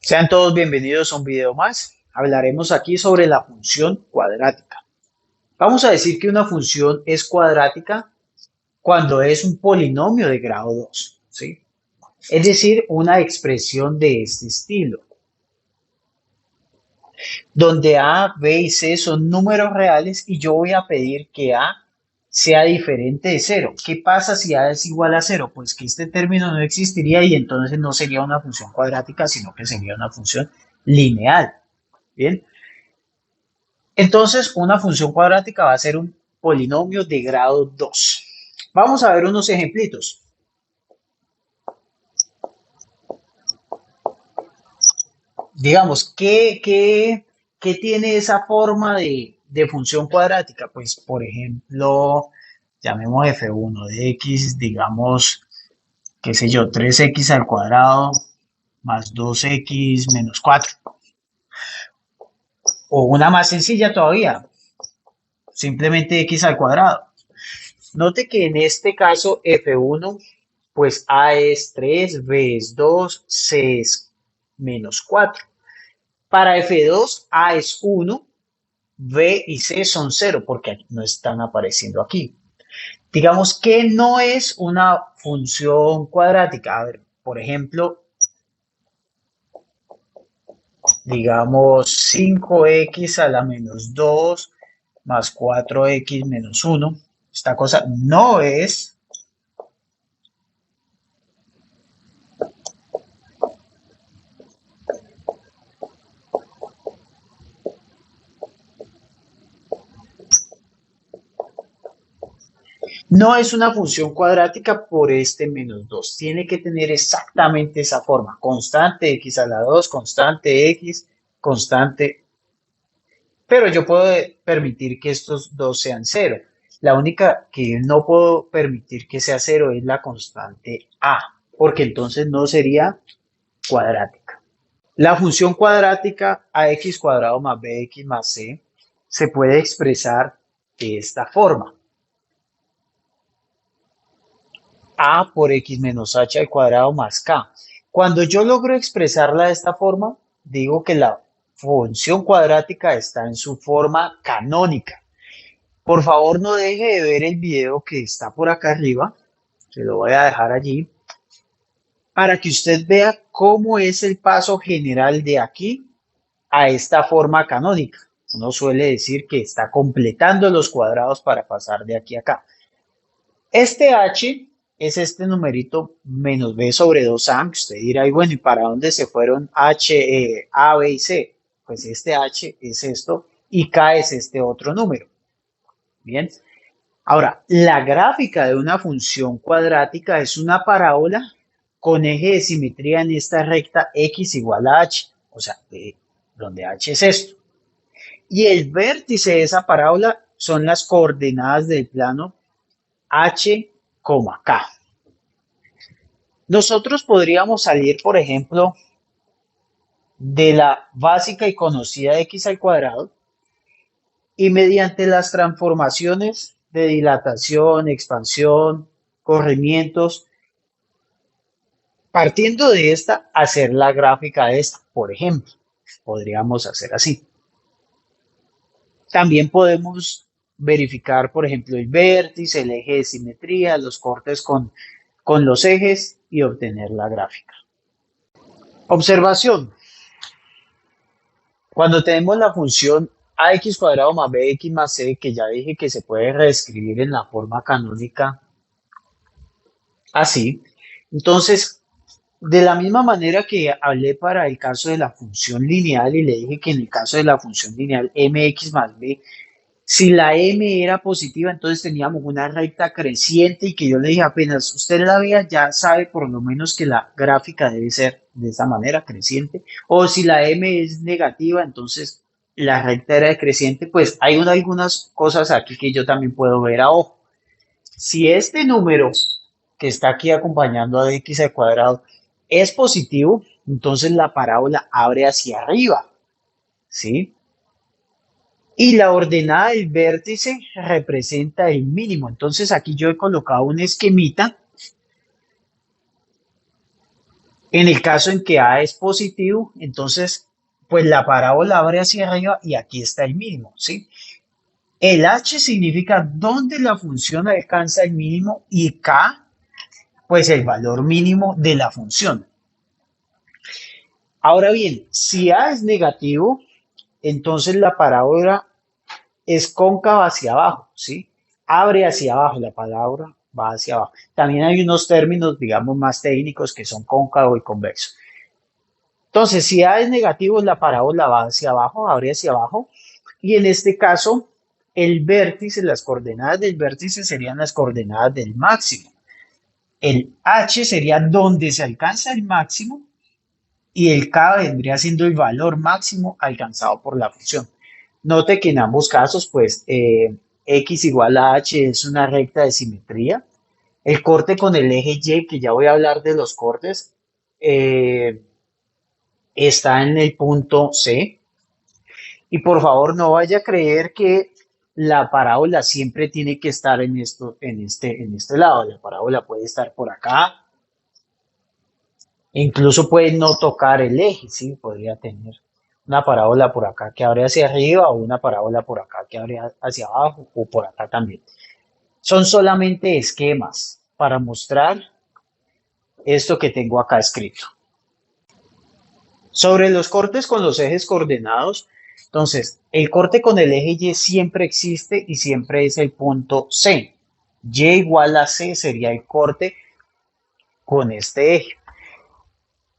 Sean todos bienvenidos a un video más. Hablaremos aquí sobre la función cuadrática. Vamos a decir que una función es cuadrática cuando es un polinomio de grado 2, ¿sí? Es decir, una expresión de este estilo, donde a, b y c son números reales y yo voy a pedir que a sea diferente de cero. ¿Qué pasa si a es igual a cero? Pues que este término no existiría y entonces no sería una función cuadrática, sino que sería una función lineal. Bien, entonces, una función cuadrática va a ser un polinomio de grado 2. Vamos a ver unos ejemplitos. Digamos, ¿qué tiene esa forma de función cuadrática? Pues, por ejemplo, llamemos f1 de x, digamos, qué sé yo, 3x al cuadrado más 2x menos 4. O una más sencilla todavía, simplemente x al cuadrado. Note que en este caso F1, pues A es 3, B es 2, C es menos 4. Para F2, A es 1, B y C son 0 porque no están apareciendo aquí. Digamos que no es una función cuadrática. A ver, por ejemplo, digamos 5x a la menos 2 más 4x menos 1. Esta cosa no es. No es una función cuadrática por este menos 2. Tiene que tener exactamente esa forma. Constante x a la 2, constante x, constante. Pero yo puedo permitir que estos dos sean cero. La única que no puedo permitir que sea cero es la constante a, porque entonces no sería cuadrática. La función cuadrática ax cuadrado más bx más c se puede expresar de esta forma. A por x menos h al cuadrado más k. Cuando yo logro expresarla de esta forma, digo que la función cuadrática está en su forma canónica. Por favor, no deje de ver el video que está por acá arriba, se lo voy a dejar allí, para que usted vea cómo es el paso general de aquí a esta forma canónica. Uno suele decir que está completando los cuadrados para pasar de aquí a acá. Este h es este numerito menos b sobre 2a, que usted dirá, y bueno, ¿y para dónde se fueron a, b y c? Pues este h es esto y k es este otro número. Bien, ahora, la gráfica de una función cuadrática es una parábola con eje de simetría en esta recta x igual a h, o sea, donde h es esto. Y el vértice de esa parábola son las coordenadas del plano h, k. Nosotros podríamos salir, por ejemplo, de la básica y conocida x al cuadrado y mediante las transformaciones de dilatación, expansión, corrimientos, partiendo de esta, hacer la gráfica de esta, por ejemplo. Podríamos hacer así. También podemos verificar, por ejemplo, el vértice, el eje de simetría, los cortes con los ejes y obtener la gráfica. Observación. Cuando tenemos la función ax cuadrado más bx más c, que ya dije que se puede reescribir en la forma canónica así, entonces, de la misma manera que hablé para el caso de la función lineal y le dije que en el caso de la función lineal mx más b, si la m era positiva, entonces teníamos una recta creciente y que yo le dije apenas usted la vea, ya sabe por lo menos que la gráfica debe ser de esa manera, creciente. O si la m es negativa, entonces la recta era decreciente. Pues hay algunas cosas aquí que yo también puedo ver a ojo. Si este número que está aquí acompañando a x al cuadrado es positivo, entonces la parábola abre hacia arriba, ¿sí? Y la ordenada del vértice representa el mínimo. Entonces aquí yo he colocado un esquemita En el caso en que A es positivo, entonces, pues la parábola abre hacia arriba y aquí está el mínimo, ¿sí? El h significa dónde la función alcanza el mínimo y k, pues el valor mínimo de la función. Ahora bien, si a es negativo, entonces la parábola es cóncava hacia abajo, ¿sí? Abre hacia abajo, la palabra va hacia abajo. También hay unos términos, digamos, más técnicos que son cóncavo y convexo. Entonces, si A es negativo, la parábola va hacia abajo, abre hacia abajo. Y en este caso, el vértice, las coordenadas del vértice serían las coordenadas del máximo. El H sería donde se alcanza el máximo y el K vendría siendo el valor máximo alcanzado por la función. Note que en ambos casos, pues, X igual a H es una recta de simetría. El corte con el eje Y, que ya voy a hablar de los cortes, eh, está en el punto C. Y por favor, no vaya a creer que la parábola siempre tiene que estar en esto, en este lado. La parábola puede estar por acá, incluso puede no tocar el eje, ¿sí? Podría tener una parábola por acá que abre hacia arriba o una parábola por acá que abre hacia abajo o por acá también. Son solamente esquemas para mostrar esto que tengo acá escrito. Sobre los cortes con los ejes coordenados, entonces, el corte con el eje Y siempre existe y siempre es el punto C. Y igual a C sería el corte con este eje.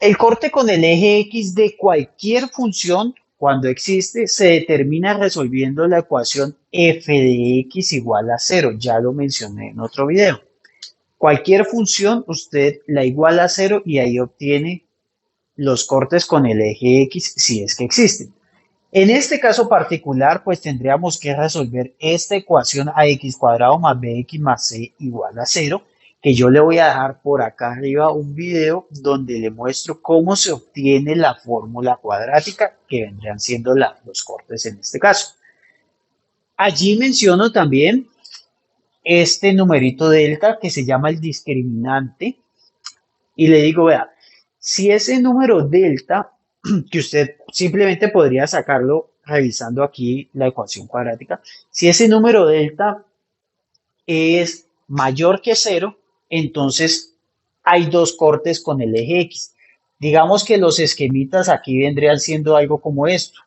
El corte con el eje X de cualquier función, cuando existe, se determina resolviendo la ecuación f de x igual a 0. Ya lo mencioné en otro video. Cualquier función, usted la iguala a 0 y ahí obtiene los cortes con el eje X si es que existen. En este caso particular, pues tendríamos que resolver esta ecuación ax cuadrado más bx más c igual a 0, que yo le voy a dejar por acá arriba un video donde le muestro cómo se obtiene la fórmula cuadrática, que vendrían siendo los cortes en este caso. Allí menciono también este numerito delta que se llama el discriminante y le digo, vea, si ese número delta, que usted simplemente podría sacarlo revisando aquí la ecuación cuadrática, si ese número delta es mayor que 0, entonces hay dos cortes con el eje X. Digamos que los esquemitas aquí vendrían siendo algo como esto.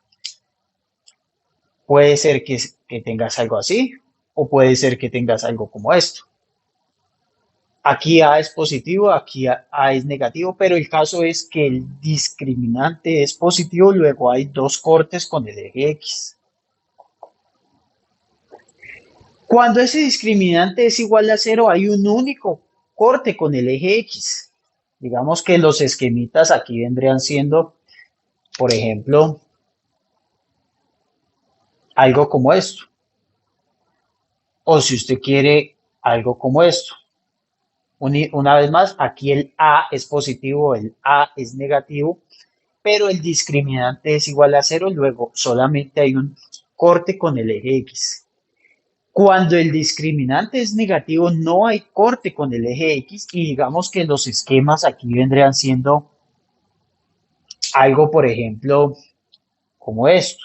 Puede ser que tengas algo así o puede ser que tengas algo como esto. Aquí A es positivo, aquí A es negativo, pero el caso es que el discriminante es positivo, luego hay dos cortes con el eje X. Cuando ese discriminante es igual a 0, hay un único corte con el eje X. Digamos que los esquemitas aquí vendrían siendo, por ejemplo, algo como esto. O si usted quiere algo como esto. Una vez más, aquí el A es positivo, el A es negativo, pero el discriminante es igual a 0, luego solamente hay un corte con el eje X. Cuando el discriminante es negativo, no hay corte con el eje X y digamos que los esquemas aquí vendrían siendo algo, por ejemplo, como esto,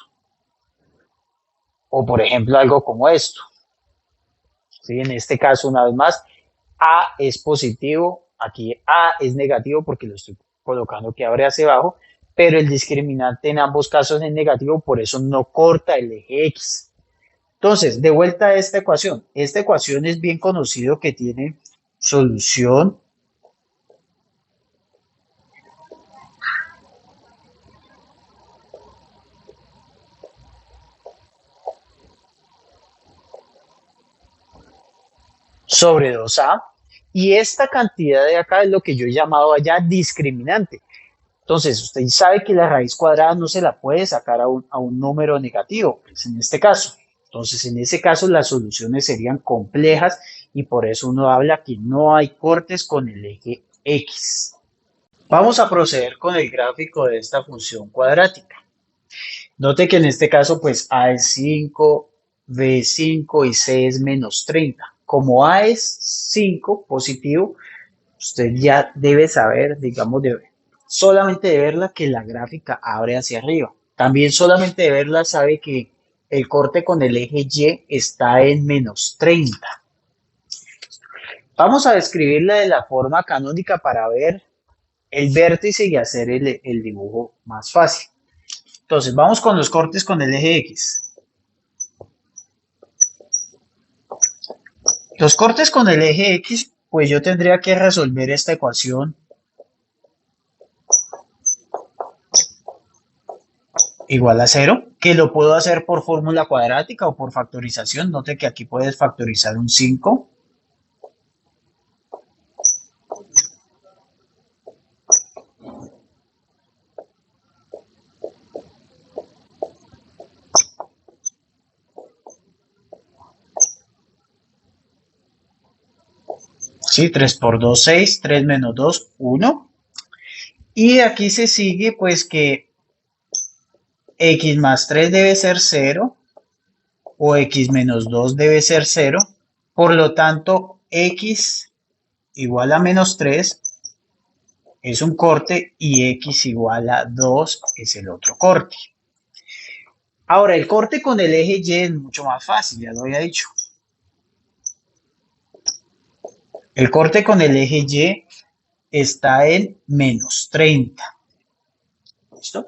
o por ejemplo algo como esto. ¿Sí? En este caso, una vez más, A es positivo, aquí A es negativo porque lo estoy colocando que abre hacia abajo, pero el discriminante en ambos casos es negativo, por eso no corta el eje X. Entonces, de vuelta a esta ecuación. Esta ecuación es bien conocido que tiene solución sobre 2A y esta cantidad de acá es lo que yo he llamado allá discriminante. Entonces, usted sabe que la raíz cuadrada no se la puede sacar a un número negativo, pues en este caso. Entonces, en ese caso, las soluciones serían complejas y por eso uno habla que no hay cortes con el eje X. Vamos a proceder con el gráfico de esta función cuadrática. Note que en este caso, pues A es 5, B es 5 y C es menos 30. Como A es 5 positivo, usted ya debe saber, digamos, solamente de verla que la gráfica abre hacia arriba. También solamente de verla sabe que el corte con el eje Y está en -30. Vamos a describirla de la forma canónica para ver el vértice y hacer el dibujo más fácil. Entonces, vamos con los cortes con el eje X. Los cortes con el eje X, pues yo tendría que resolver esta ecuación igual a cero, que lo puedo hacer por fórmula cuadrática o por factorización. Note que aquí puedes factorizar un 5. Sí, 3 por 2, 6, 3 menos 2, 1. Y aquí se sigue pues que x más 3 debe ser 0 o x menos 2 debe ser 0. Por lo tanto, x igual a menos 3 es un corte y x igual a 2 es el otro corte. Ahora, el corte con el eje Y es mucho más fácil, ya lo había dicho. El corte con el eje Y está en -30. ¿Listo?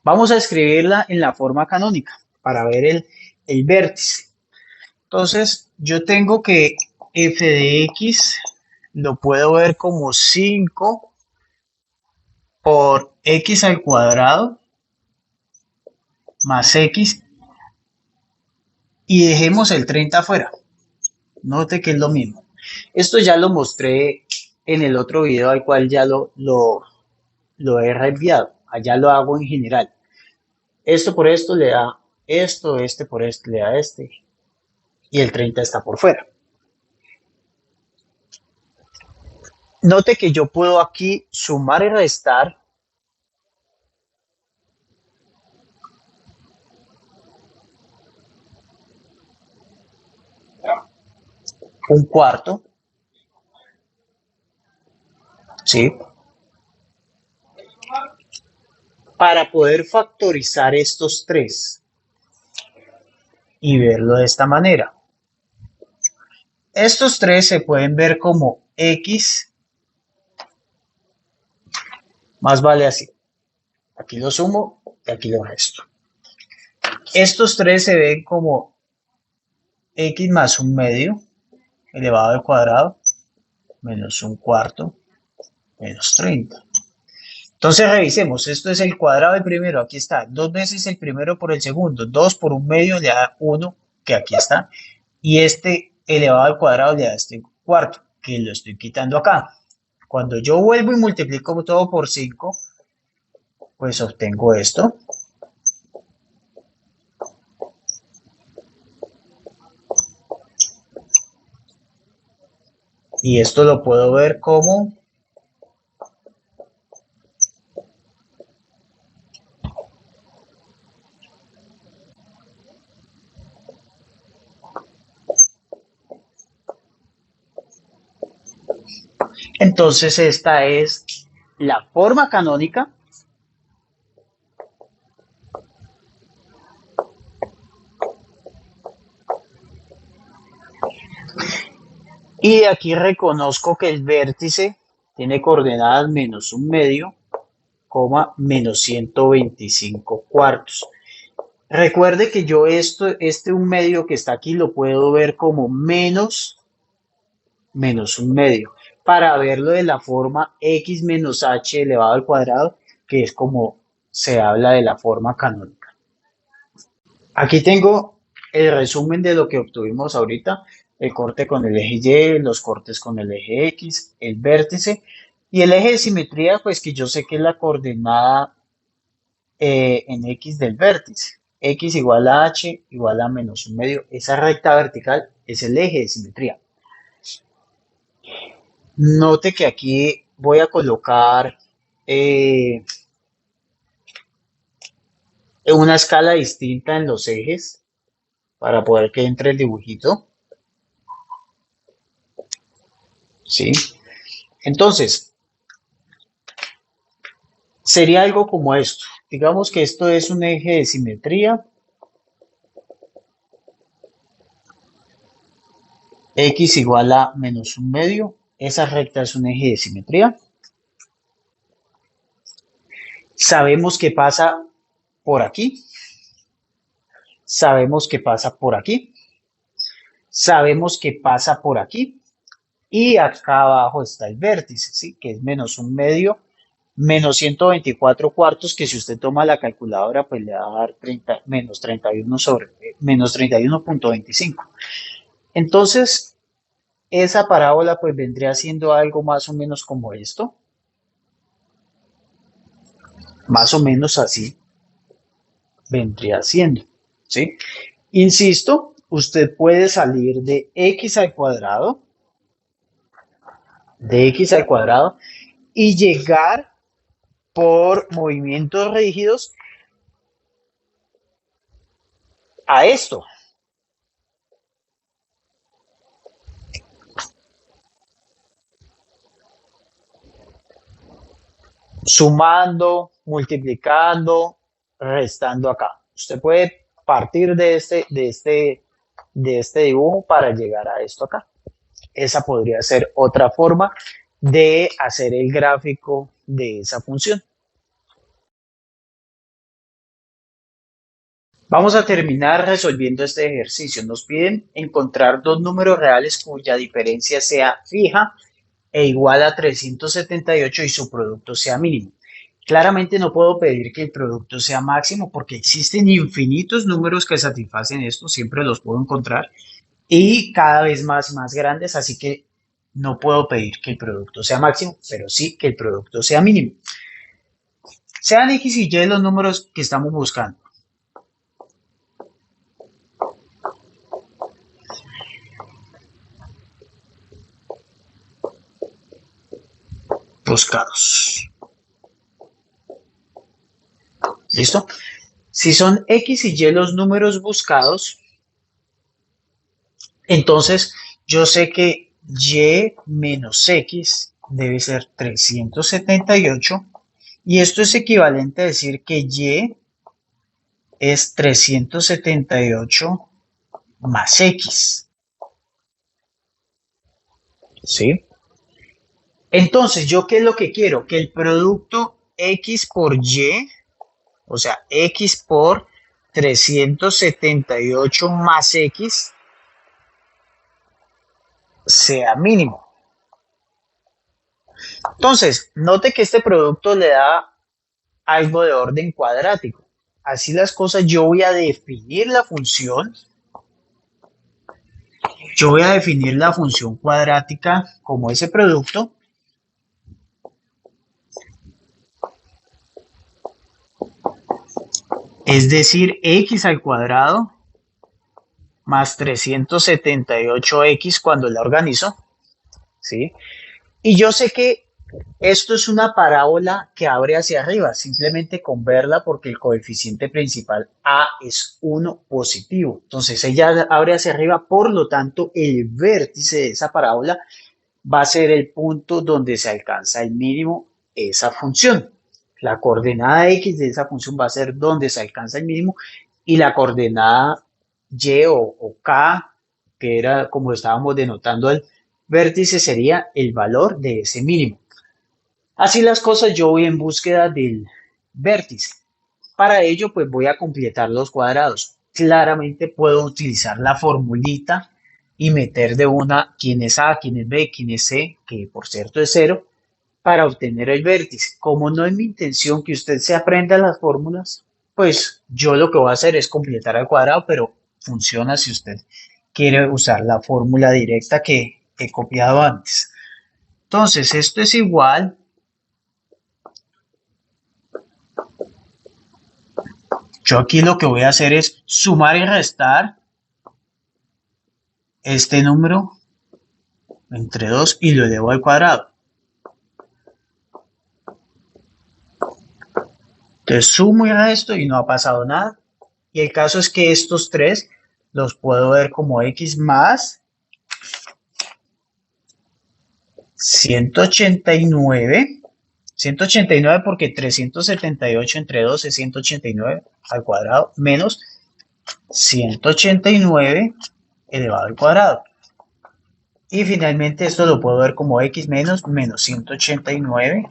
Vamos a escribirla en la forma canónica para ver el vértice. Entonces, yo tengo que f de x lo puedo ver como 5 por x al cuadrado más x y dejemos el 30 afuera. Note que es lo mismo. Esto ya lo mostré en el otro video al cual ya lo he reenviado. Allá lo hago en general. Esto por esto le da esto, este por esto le da este y el 30 está por fuera. Note que yo puedo aquí sumar y restar un cuarto, ¿sí? Para poder factorizar estos tres y verlo de esta manera. Estos tres se pueden ver como x, más vale así. Aquí lo sumo y aquí lo resto. Estos tres se ven como x más un medio elevado al cuadrado menos un cuarto menos 30. Entonces revisemos, esto es el cuadrado del primero, aquí está, 2 veces el primero por el segundo, 2 por un medio le da 1, que aquí está, y este elevado al cuadrado le da este cuarto, que lo estoy quitando acá. Cuando yo vuelvo y multiplico todo por 5, pues obtengo esto. Y esto lo puedo ver como entonces esta es la forma canónica y aquí reconozco que el vértice tiene coordenadas menos un medio, coma, menos 125 cuartos. Recuerde que yo este un medio que está aquí lo puedo ver como menos un medio, para verlo de la forma x menos h elevado al cuadrado, que es como se habla de la forma canónica. Aquí tengo el resumen de lo que obtuvimos ahorita, el corte con el eje Y, los cortes con el eje X, el vértice y el eje de simetría, pues que yo sé que es la coordenada en X del vértice. X igual a H igual a menos un medio. Esa recta vertical es el eje de simetría. Note que aquí voy a colocar eh, una escala distinta en los ejes para poder que entre el dibujito. ¿Sí? Entonces, sería algo como esto. Digamos que esto es un eje de simetría, x igual a menos un medio. Esa recta es un eje de simetría. Sabemos que pasa por aquí, sabemos que pasa por aquí, sabemos que pasa por aquí y acá abajo está el vértice, ¿sí? Que es menos un medio menos 124 cuartos, que si usted toma la calculadora, pues le va a dar 30, menos 31 sobre, menos 31,25. Entonces, esa parábola pues vendría siendo algo más o menos como esto, más o menos así vendría siendo, ¿sí? Insisto, usted puede salir de x al cuadrado y llegar por movimientos rígidos a esto. Sumando, multiplicando, restando acá. Usted puede partir de este dibujo para llegar a esto acá. Esa podría ser otra forma de hacer el gráfico de esa función. Vamos a terminar resolviendo este ejercicio. Nos piden encontrar dos números reales cuya diferencia sea fija e igual a 378 y su producto sea mínimo. Claramente no puedo pedir que el producto sea máximo porque existen infinitos números que satisfacen esto, siempre los puedo encontrar y cada vez más grandes, así que no puedo pedir que el producto sea máximo, pero sí que el producto sea mínimo. Sean X y Y los números que estamos buscando. Buscados. ¿Listo? Si son X y Y los números buscados, entonces yo sé que Y menos X debe ser 378 y esto es equivalente a decir que Y es 378 más X. ¿Sí? Entonces, ¿yo qué es lo que quiero? Que el producto X por Y, o sea, X por 378 más X sea mínimo. Entonces, note que este producto le da algo de orden cuadrático. Así las cosas, yo voy a definir la función cuadrática como ese producto, es decir, x al cuadrado más 378x cuando la organizo, ¿sí? Y yo sé que esto es una parábola que abre hacia arriba, simplemente con verla porque el coeficiente principal a es 1 positivo. Entonces ella abre hacia arriba, por lo tanto el vértice de esa parábola va a ser el punto donde se alcanza el mínimo esa función. La coordenada x de esa función va a ser donde se alcanza el mínimo y la coordenada y o k, que era como estábamos denotando el vértice, sería el valor de ese mínimo. Así las cosas, yo voy en búsqueda del vértice. Para ello, pues voy a completar los cuadrados. Claramente puedo utilizar la formulita y meter de una quién es A, quién es B, quién es C, que por cierto es cero, para obtener el vértice. Como no es mi intención que usted se aprenda las fórmulas, pues yo lo que voy a hacer es completar al cuadrado, pero funciona si usted quiere usar la fórmula directa que he copiado antes. Entonces, esto es igual. Yo aquí lo que voy a hacer es sumar y restar este número entre 2 y lo elevo al cuadrado. Entonces sumo y resto y no ha pasado nada. Y el caso es que estos tres los puedo ver como x más 189 189 porque 378 entre 2 es 189 al cuadrado menos 189 elevado al cuadrado. Y finalmente esto lo puedo ver como x menos 189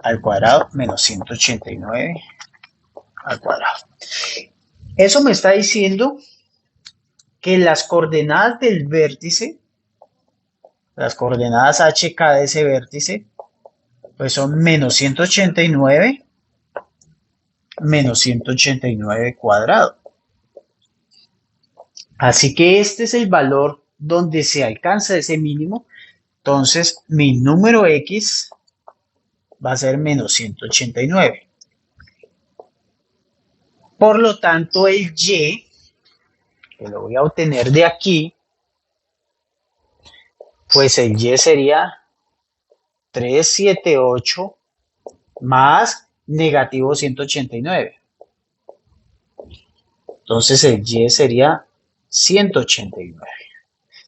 al cuadrado menos 189 al cuadrado. Eso me está diciendo que las coordenadas del vértice, las coordenadas HK de ese vértice, pues son menos 189 menos 189 cuadrado. Así que este es el valor donde se alcanza ese mínimo. Entonces mi número X va a ser menos 189. Por lo tanto el Y, que lo voy a obtener de aquí, pues el Y sería 378 más negativo 189. Entonces el Y sería 189.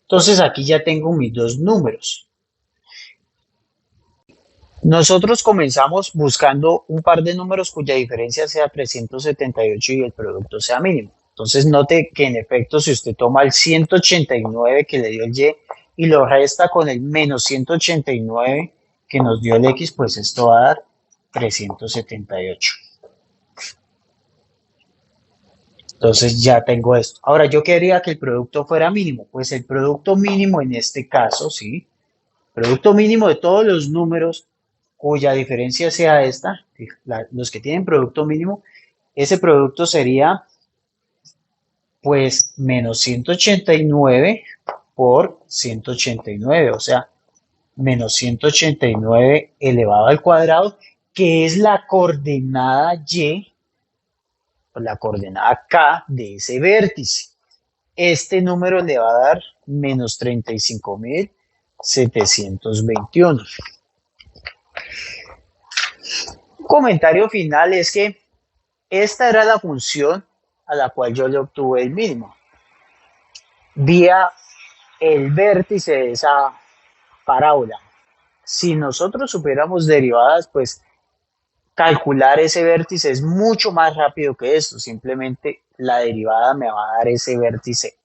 Entonces aquí ya tengo mis dos números. Nosotros comenzamos buscando un par de números cuya diferencia sea 378 y el producto sea mínimo. Entonces note que en efecto si usted toma el 189 que le dio el Y lo resta con el menos 189 que nos dio el X, pues esto va a dar 378. Entonces ya tengo esto. Ahora yo quería que el producto fuera mínimo. Pues el producto mínimo en este caso, ¿sí? Producto mínimo de todos los números cuya diferencia sea esta, los que tienen producto mínimo, ese producto sería pues menos 189 por 189, o sea, menos 189 elevado al cuadrado, que es la coordenada Y, o la coordenada K de ese vértice. Este número le va a dar menos 35.721. Un comentario final es que esta era la función a la cual yo le obtuve el mínimo, vía el vértice de esa parábola. Si nosotros supiéramos derivadas, pues calcular ese vértice es mucho más rápido que esto. Simplemente la derivada me va a dar ese vértice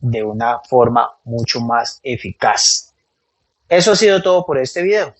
de una forma mucho más eficaz. Eso ha sido todo por este video.